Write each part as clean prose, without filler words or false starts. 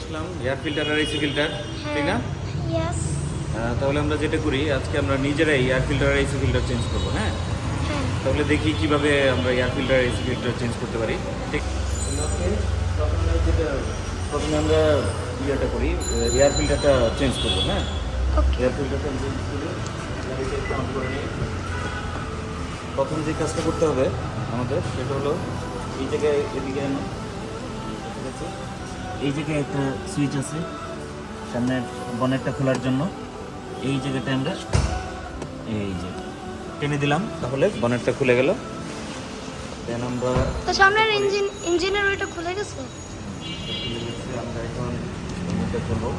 আসলাম air filter আর AC filter, ঠিক না? Yes. তাহলে আমরা যেটা করি আজকে আমরা নিজেরাই এয়ার ফিল্টার আর এসি ফিল্টার চেঞ্জ করবো, হ্যাঁ? হ্যাঁ। তাহলে দেখি কিভাবে আমরা এয়ার ফিল্টার আর এসি ফিল্টার চেঞ্জ করতে পারি, ঠিক? প্রথমে আমরা ইয়েটা করি, এয়ার ফিল্টারটা চেঞ্জ করবো, হ্যাঁ? ওকে। এয়ার ফিল্টারটা চেঞ্জ করে গাড়িটা একটু অন করে নিই। প্রথম যে কাজটা করতে হবে আমাদের সেটা হলো এই জায়গায় এদিকে আনো, ঠিক আছে? এই জায়গায় একটা সুইচ আছে সামনের বনেটটা খোলার জন্য। এই জায়গাটা আমরা এই যে টেনে দিলাম, তাহলে বনেটটা খুলে গেল। দেন আমরা তো সামনের ইঞ্জিনের ওইটা খুলে গেছে। খুলে গেছে, আমরা এখন বনেটটা খুলবো।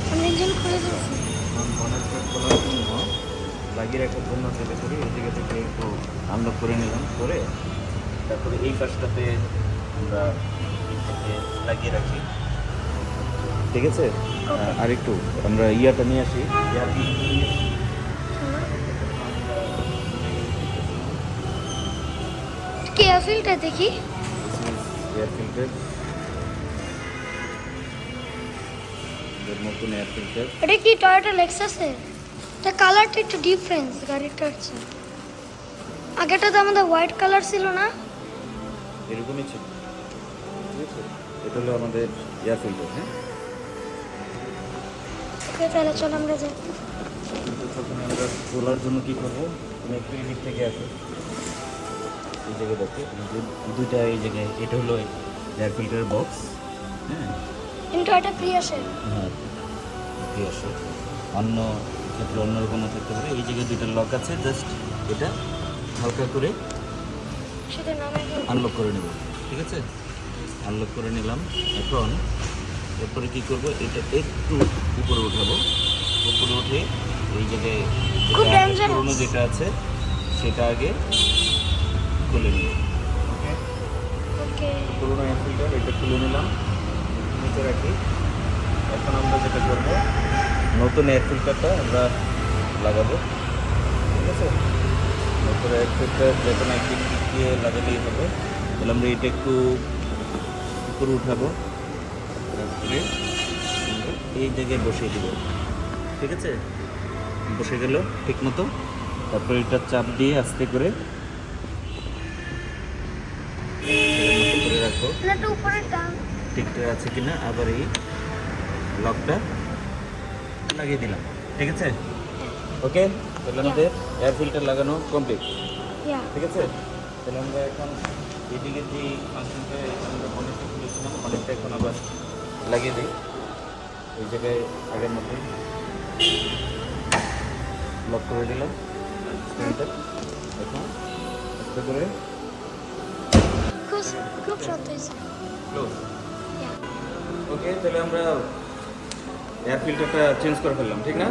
সামনের ইঞ্জিন খুলে গেছে। বনেটটা খোলার জন্য লাগিয়ে রাখার জন্য যেটা করি এই জায়গা থেকে একটু আনলক করে নিলাম, করে তারপরে এই কাজটাতে আমরা এটাকে লাগিয়ে রাখি, ঠিক আছে? আর একটু আমরা ইয়াটা নিয়ে আসি, এয়ার ফিল্টার নিয়ে আসি। কি এয়ার ফিল্টার দেখি। এয়ার ফিল্টার, নতুন এয়ার ফিল্টার। এটা কি টয়োটা লেক্সাসের? তা কালারটা একটু ডিফারেন্স গাড়িটার চেয়ে। আগেটা তো আমাদের হোয়াইট কালার ছিল না? এরকমই ছিল, ঠিক আছে? এটা হলো আমাদের এয়ার ফিল্টার, হ্যাঁ? ওকে, তাহলে চল আমরা যাই। কিন্তু প্রথমে আমরা খোলার জন্য কী করবো, তুমি একটু এই দিক থেকে আসো, এই জায়গায় দেখো দুইটা এই জায়গায়, এটা হলো এয়ার ফিল্টারের বক্স, হ্যাঁ? কিন্তু এটা প্রিয়াসের। হ্যাঁ, ঠিক আছে। অন্য ক্ষেত্রে অন্যরকমও থাকতে পারে। এই জায়গায় দুইটা লক আছে, জাস্ট এটা হালকা করে সেটা নামে আনলক করে নেব, ঠিক আছে? আনলক করে নিলাম। এখন এরপরে কী করবো, এটা একটু উপরে উঠাবো, উপরে উঠে এই জায়গায় খুব যেটা dangerous। পুরোনো যেটা আছে সেটা আগে খুলে নিব, ওকে? ওকে। পুরোনো এয়ার ফিল্টার এটা খুলে নিলাম, নিচে রাখি। এখন আমরা যেটা করব, নতুন এয়ার ফিল্টারটা আমরা লাগাবো, ঠিক আছে? নতুন এয়ার ফিল্টার যখন একদিন দিয়ে লাগাতেই হবে। তাহলে আমরা এটা একটু উপরে উঠাবো, তারপরে এই জায়গায় বসিয়ে দেবো, ঠিক আছে? বসে গেল ঠিক মতো। তারপরে এটা চাপ দিয়ে আস্তে করে এটার মতো করে রাখো, এটা উপরে টান। ঠিকঠাক আছে কিনা। আবার এই লকটা লাগিয়ে দিলাম, ঠিক আছে? ওকে, তাহলে আমাদের এয়ার ফিল্টার লাগানো কমপ্লিট, ইয়া। ঠিক আছে? তাহলে আমরা এখন এদিকে যে ফাংশনটা আমরা অনেকটা খুলেছিলাম, অনেকটা এখন আবার লাগিয়ে দিই এই জায়গায় আগের মধ্যে লক করে দিলাম ফিল্টার। এখন আস্তে করে খুব খুব শক্ত হয়েছে। ক্লোজ। ইয়া। ওকে, তাহলে আমরা এয়ার ফিল্টারটা চেঞ্জ করে ফেললাম, ঠিক না?